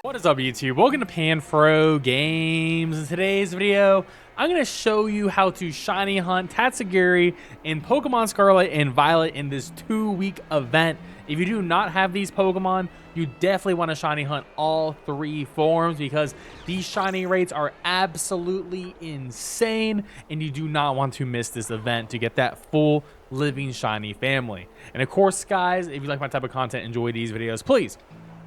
What is up, YouTube? Welcome to PanFro Games. In today's video, I'm going to show you how to shiny hunt Tatsugiri in Pokemon Scarlet and Violet in this 2-week event. If you do not have these Pokemon, you definitely want to shiny hunt all 3 forms because these shiny rates are absolutely insane, and you do not want to miss this event to get that full living shiny family. And of course, guys, if you like my type of content, enjoy these videos, please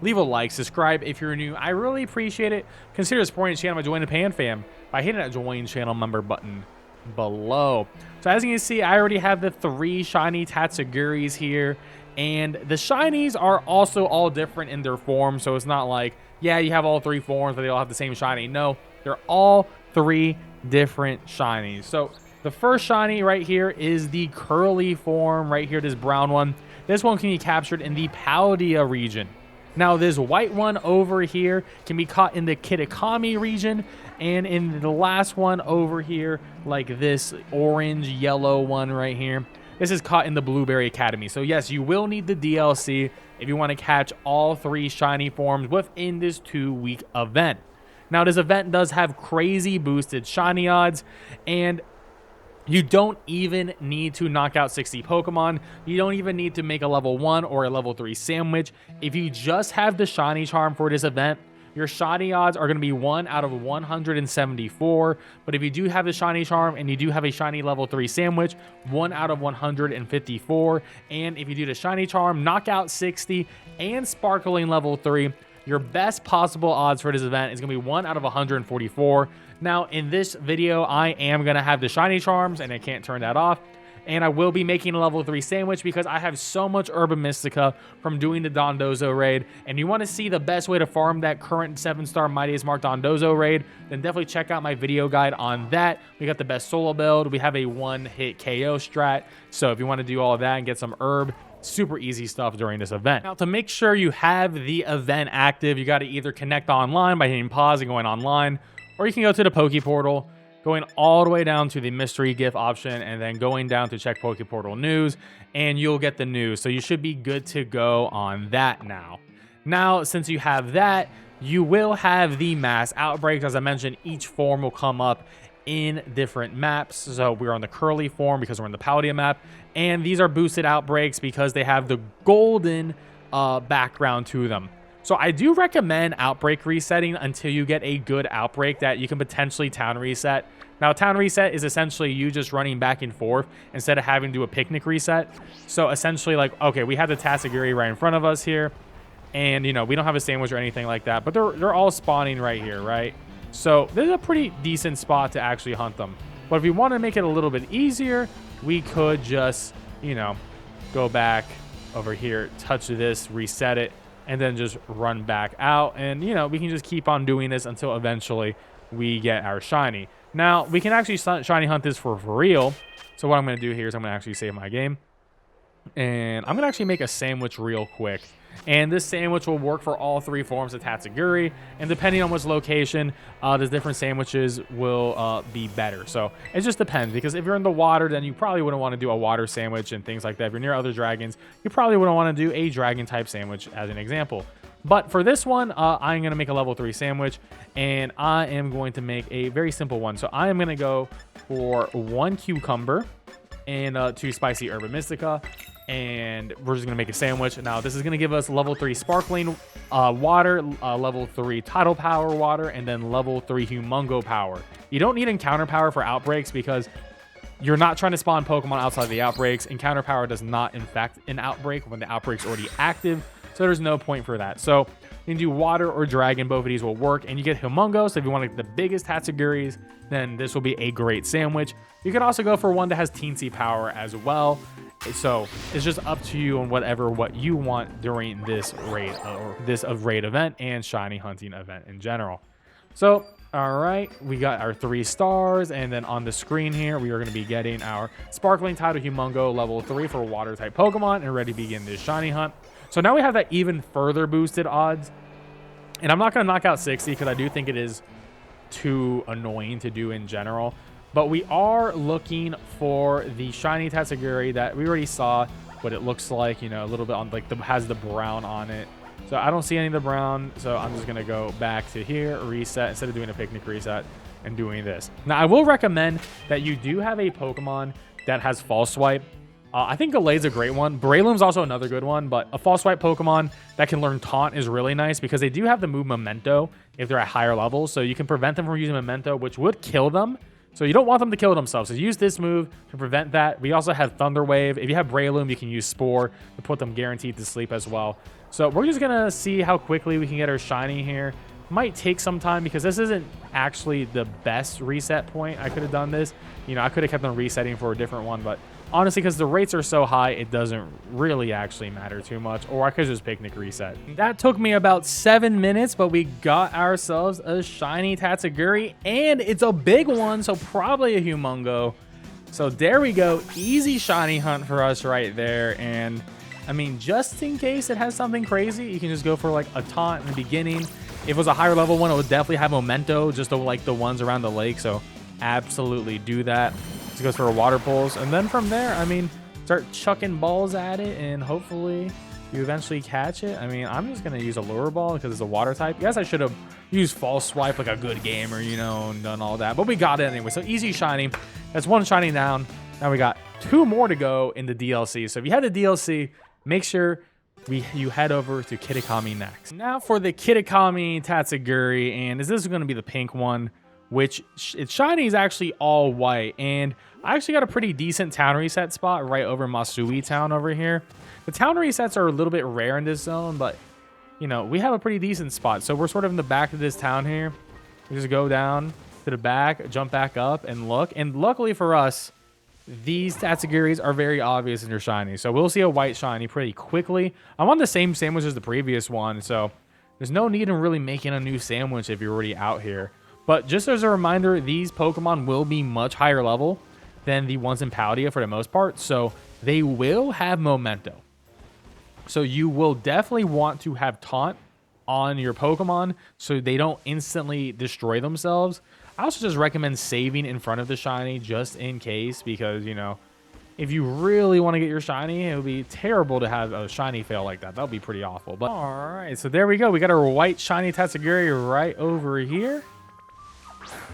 leave a like, subscribe if you're new. I really appreciate it. Consider supporting the channel by joining the Pan Fam by hitting that join channel member button below. So as you can see, I already have the 3 shiny Tatsugiris here, and the shinies are also all different in their form. So it's not like, yeah, you have all 3 forms, but they all have the same shiny. No, they're all 3 different shinies. So the first shiny right here is the curly form right here, this brown one. This one can be captured in the Paldea region. Now, this white one over here can be caught in the Kitakami region, and in the last one over here, like this orange yellow one right here, this is caught in the Blueberry Academy. So yes, you will need the DLC if you want to catch all 3 shiny forms within this 2-week event. Now, this event does have crazy boosted shiny odds, and you don't even need to knock out 60 Pokemon. You don't even need to make a level 1 or a level 3 sandwich. If you just have the shiny charm for this event, your shiny odds are going to be 1 out of 174. But if you do have the shiny charm and you do have a shiny level 3 sandwich, 1 out of 154. And if you do the shiny charm, knock out 60 and sparkling level 3, your best possible odds for this event is going to be 1 out of 144. Now, in this video, I am going to have the shiny charms, and I can't turn that off. And I will be making a level 3 sandwich because I have so much Urban Mystica from doing the Dondozo raid. And you want to see the best way to farm that current 7-star Mightiest Mark Dondozo raid, then definitely check out my video guide on that. We got the best solo build. We have a 1-hit KO strat. So if you want to do all of that and get some herb, super easy stuff during this event. Now, to make sure you have the event active, you got to either connect online by hitting pause and going online, or you can go to the Poke Portal, going all the way down to the mystery gift option, and then going down to check Poke Portal news, and you'll get the news. So you should be good to go on that now. Now, since you have that, you will have the mass outbreaks. As I mentioned, each form will come up in different maps. So we're on the curly form because we're in the Paldea map, and these are boosted outbreaks because they have the golden background to them. So I do recommend outbreak resetting until you get a good outbreak that you can potentially town reset. Now, town reset is essentially you just running back and forth instead of having to do a picnic reset. So essentially, like, okay, we have the Tatsugiri right in front of us here, and you know, we don't have a sandwich or anything like that, but they're all spawning right here, right? So this is a pretty decent spot to actually hunt them. But if we want to make it a little bit easier, we could just, you know, go back over here, touch this, reset it, and then just run back out. And, you know, we can just keep on doing this until eventually we get our shiny. Now, we can actually shiny hunt this for real. So what I'm going to do here is I'm going to actually save my game. And I'm going to actually make a sandwich real quick. And this sandwich will work for all 3 forms of Tatsugiri. And depending on which location, the different sandwiches will be better. So it just depends. Because if you're in the water, then you probably wouldn't want to do a water sandwich and things like that. If you're near other dragons, you probably wouldn't want to do a dragon type sandwich as an example. But for this one, I'm going to make a level 3 sandwich. And I am going to make a very simple one. So I am going to go for 1 cucumber and 2 spicy Urban Mystica. And we're just going to make a sandwich. Now, this is going to give us level 3 sparkling water, level 3 tidal power water, and then level 3 humongo power. You don't need encounter power for outbreaks because you're not trying to spawn Pokemon outside the outbreaks. Encounter power does not infect an outbreak when the outbreak's already active. So there's no point for that. So you can do water or dragon. Both of these will work. And you get humongo. So if you want to get the biggest Tatsugiris, then this will be a great sandwich. You can also go for one that has teensy power as well. So it's just up to you on what you want during this raid or this raid event and shiny hunting event in general. So, all right, we got our 3 stars, and then on the screen here, we are going to be getting our sparkling tidal humongo level 3 for water type Pokemon and ready to begin this shiny hunt. So now we have that even further boosted odds, and I'm not going to knock out 60 because I do think it is too annoying to do in general. But we are looking for the shiny Tatsugiri that we already saw what it looks like, you know, a little bit on like has the brown on it. So I don't see any of the brown. So I'm just going to go back to here, reset, instead of doing a picnic reset and doing this. Now, I will recommend that you do have a Pokemon that has False Swipe. I think Galay's a great one. Breloom's also another good one, but a False Swipe Pokemon that can learn Taunt is really nice because they do have the move Memento if they're at higher levels. So you can prevent them from using Memento, which would kill them. So you don't want them to kill themselves. So use this move to prevent that. We also have Thunder Wave. If you have Breloom, you can use Spore to put them guaranteed to sleep as well. So we're just going to see how quickly we can get our shiny here. Might take some time because this isn't actually the best reset point. I could have done this. You know, I could have kept on resetting for a different one, but honestly, because the rates are so high, it doesn't really actually matter too much. Or I could just picnic reset. That took me about 7 minutes, but we got ourselves a shiny Tatsugiri, and it's a big one, so probably a Humongo. So there we go. Easy shiny hunt for us right there. And I mean, just in case it has something crazy, you can just go for like a taunt in the beginning. If it was a higher level one, it would definitely have Memento, just like the ones around the lake. So absolutely do that. Just goes for a water pulse. And then from there, I mean, start chucking balls at it and hopefully you eventually catch it. I mean, I'm just going to use a lure ball because it's a water type. Yes, I should have used False Swipe like a good gamer, you know, and done all that. But we got it anyway. So easy shiny. That's one shiny down. Now we got 2 more to go in the DLC. So if you had the DLC, make sure you head over to Kitakami next. Now for the Kitakami Tatsugiri, and this is going to be the pink one, which its shiny is actually all white. And I actually got a pretty decent town reset spot right over Masui town over here. The town resets are a little bit rare in this zone, but you know, we have a pretty decent spot. So we're sort of in the back of this town here. We just go down to the back, jump back up and look. And luckily for us, these Tatsugiris are very obvious in their shiny. So we'll see a white shiny pretty quickly. I'm on the same sandwich as the previous one, so there's no need in really making a new sandwich if you're already out here. But just as a reminder, these Pokemon will be much higher level than the ones in Paldea for the most part. So they will have Memento. So you will definitely want to have Taunt on your Pokemon so they don't instantly destroy themselves. I also just recommend saving in front of the shiny just in case, because, you know, if you really want to get your shiny, it would be terrible to have a shiny fail like that. That would be pretty awful. But all right, so there we go. We got our white shiny Tatsugiri right over here.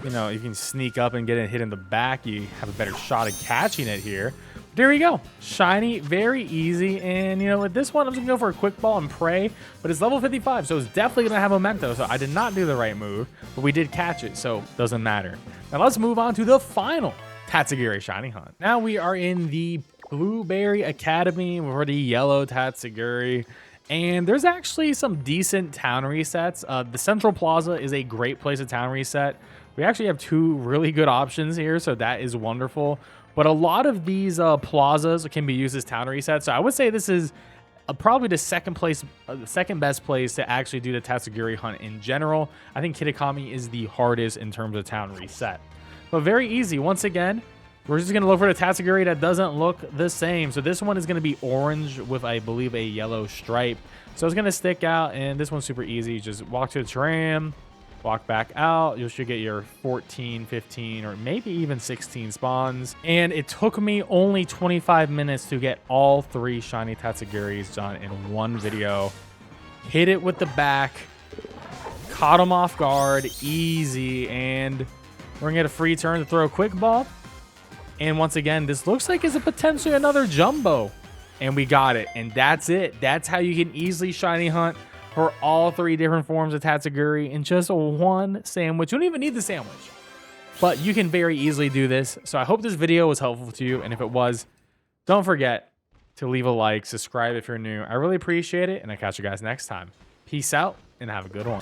You know, you can sneak up and get it hit in the back. You have a better shot at catching it here. There we go. Shiny, very easy. And, you know, with this one, I'm just going to go for a quick ball and pray. But it's level 55, so it's definitely going to have Memento. So I did not do the right move, but we did catch it, so it doesn't matter. Now let's move on to the final Tatsugiri shiny hunt. Now we are in the Blueberry Academy for the yellow Tatsugiri. And there's actually some decent town resets. The Central Plaza is a great place to town reset. We actually have 2 really good options here, so that is wonderful. But a lot of these plazas can be used as town resets. So I would say this is probably the second best place to actually do the Tatsugiri hunt in general. I think Kitakami is the hardest in terms of town reset. But very easy. Once again, we're just going to look for the Tatsugiri that doesn't look the same. So this one is going to be orange with, I believe, a yellow stripe. So it's going to stick out, and this one's super easy. Just walk to the tram. Walk back out, you should get your 14, 15, or maybe even 16 spawns. And it took me only 25 minutes to get all 3 shiny Tatsugiris done in one video. Hit it with the back, caught him off guard, easy, and we're gonna get a free turn to throw a quick ball. And once again, this looks like it's a potentially another jumbo. And we got it, and that's it. That's how you can easily shiny hunt for all 3 different forms of Tatsugiri in just one sandwich. You don't even need the sandwich, but you can very easily do this. So I hope this video was helpful to you. And if it was, don't forget to leave a like, subscribe if you're new. I really appreciate it. And I'll catch you guys next time. Peace out and have a good one.